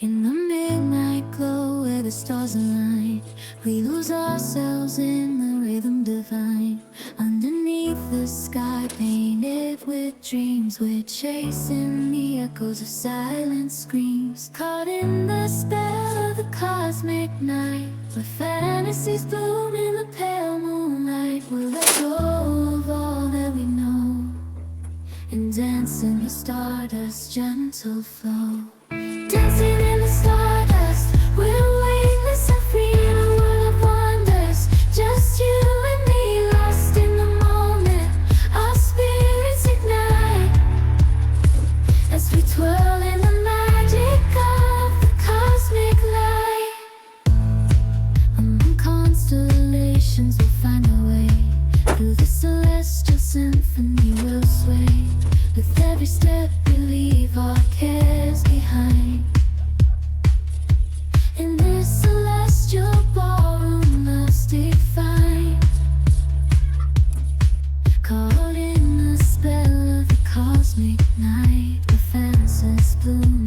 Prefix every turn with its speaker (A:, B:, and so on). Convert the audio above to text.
A: In the midnight glow where the stars align, we lose ourselves in the rhythm divine. Underneath the sky painted with dreams, we're chasing the echoes of silent screams. Caught in the spell of the cosmic night, where fantasies bloom in the pale moonlight. We'll let go of all that we know and dance in the stardust's gentle flow. Dancing in the stardust, we're weightless and free in a world of wonders. Just you and me, lost in the moment. Our spirits ignite as we twirl in the magic of the cosmic light. Among constellations, we'll find our way through the celestial symphony. We'll sway with every step, we leave our cares behind. In this celestial ballroom, love's defined. Caught in the spell of the cosmic night, where fantasies bloom